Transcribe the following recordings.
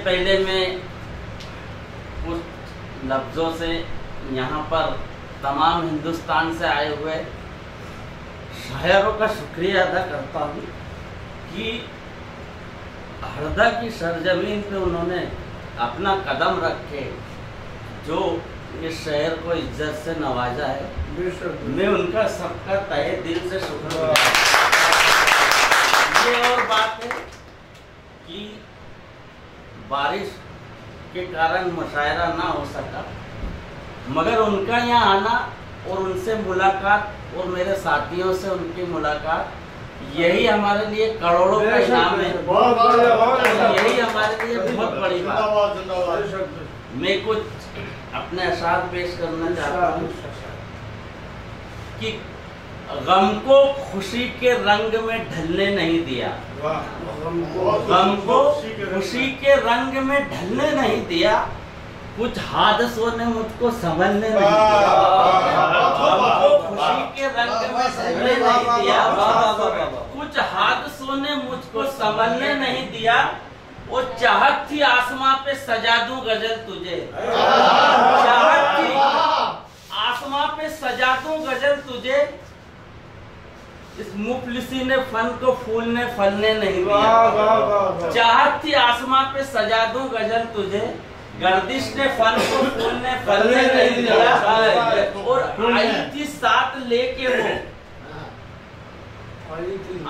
पहले मैं कुछ लफ्ज़ों से यहाँ पर तमाम हिंदुस्तान से आए हुए शायरों का शुक्रिया अदा करता हूँ कि हरदा की सरजमीन पे उन्होंने अपना कदम रख के जो इस शहर को इज्जत से नवाजा है, मैं उनका सबका तहे दिल से शुक्रिया। ये और बात है कि बारिश के कारण मुशायरा ना हो सका, मगर उनका यहाँ आना और उनसे मुलाकात और मेरे साथियों से उनकी मुलाकात, यही हमारे लिए करोड़ों का इनाम है। यही हमारे लिए बहुत बड़ी बात। मैं कुछ अपने अशार पेश करना चाहता हूँ कि गम को खुशी के रंग में ढलने नहीं दिया, गम को खुशी के रंग में ढलने नहीं दिया, कुछ हादसों ने मुझको संभलने नहीं दिया, गम को खुशी के रंग में ढलने नहीं दिया, कुछ हादसों ने मुझको संभलने नहीं दिया। वो चाहत थी आसमां पे सजा दूं गजल तुझे, चाहत थी आसमां पे सजा दूं गजल तुझे, इस मुफलिसी ने फन को फूलने फलने नहीं दिया। चाहत थी आसमां पे सजा दूं गजल तुझे, गर्दिश ने फन को फूलने फलने नहीं दिया। और आई थी साथ लेके वो,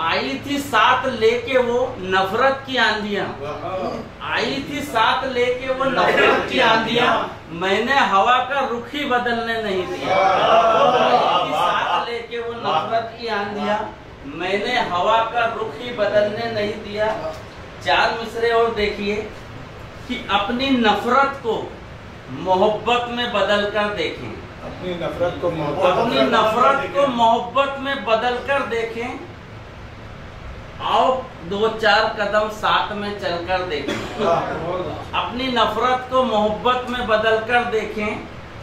आई थी साथ लेके वो नफरत की आंधियां, आई थी साथ लेके वो नफरत की आंधियां, मैंने हवा का रुख ही बदलने नहीं दिया। आई थी साथ लेके वो नफरत की आंधियां, मैंने हवा का रुख ही बदलने नहीं दिया। चार मिसरे और देखिए कि अपनी नफरत को मोहब्बत में बदल कर देखें, अपनी नफरत को मोहब्बत में बदल कर देखें। आओ दो चार कदम साथ में चलकर देखें, अपनी नफरत को मोहब्बत में बदल कर देखें।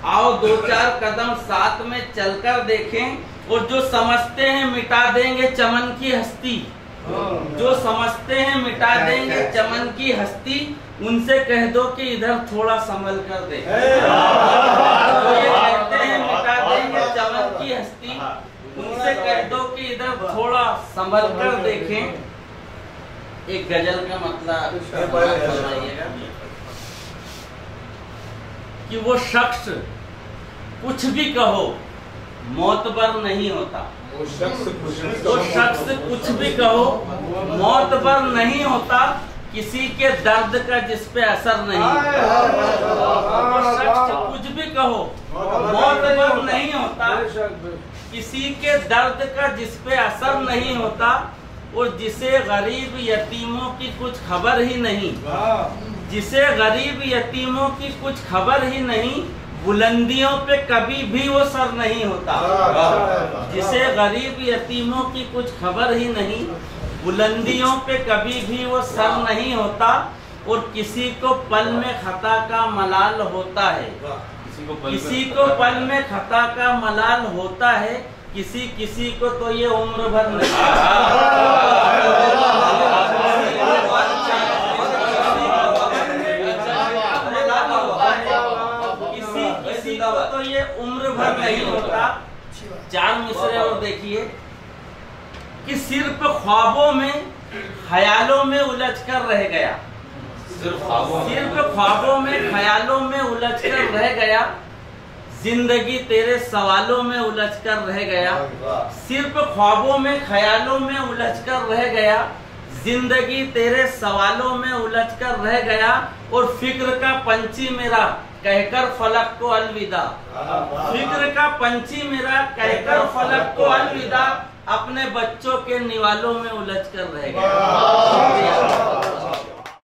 आओ दो चार कदम साथ में चलकर देखें। और जो समझते हैं मिटा देंगे चमन की हस्ती, जो समझते हैं मिटा देंगे चमन की हस्ती, उनसे कह दो कि इधर थोड़ा संभल कर दे। तो ये कहते हैं मिटा देंगे चमन की हस्ती, उनसे कह दो कि इधर थोड़ा संभल कर देखें। एक गजल का मतलब बताइएगा कि वो शख्स कुछ भी कहो मोतबर नहीं होता, वो शख्स कुछ भी कहो मोतबर नहीं होता, किसी के दर्द का जिस पे असर नहीं। वो शख्स कुछ भी कहो मोतबर नहीं होता, किसी के दर्द का जिस पे असर नहीं होता, और जिसे गरीब यतीमों की कुछ खबर ही नहीं, जिसे गरीब यतीमों की कुछ खबर ही नहीं, बुलंदियों पे कभी भी वो सर नहीं होता। जिसे गरीब यतीमों की कुछ खबर ही नहीं, बुलंदियों पे कभी भी वो सर नहीं होता। और किसी को पल में खता का मलाल होता है, किसी को पल में खता का मलाल होता है, किसी को तो ये उम्र भर नहीं। किसी को तो ये उम्र भर नहीं होता। चार मिसरे और देखिए कि सिर्फ ख्वाबों में ख्यालों में उलझ कर रह गया, सिर्फ ख्वाबों में ख्यालों में उलझ कर रह गया, जिंदगी तेरे सवालों में उलझ कर रह गया। सिर्फ ख्वाबों में ख्यालों में उलझ कर रह गया, जिंदगी तेरे सवालों में उलझ कर रह गया। और फिक्र का पंछी मेरा कहकर फलक को अलविदा, फिक्र का पंछी मेरा कहकर फलक को अलविदा, अपने बच्चों के निवालों में उलझ कर रह गया।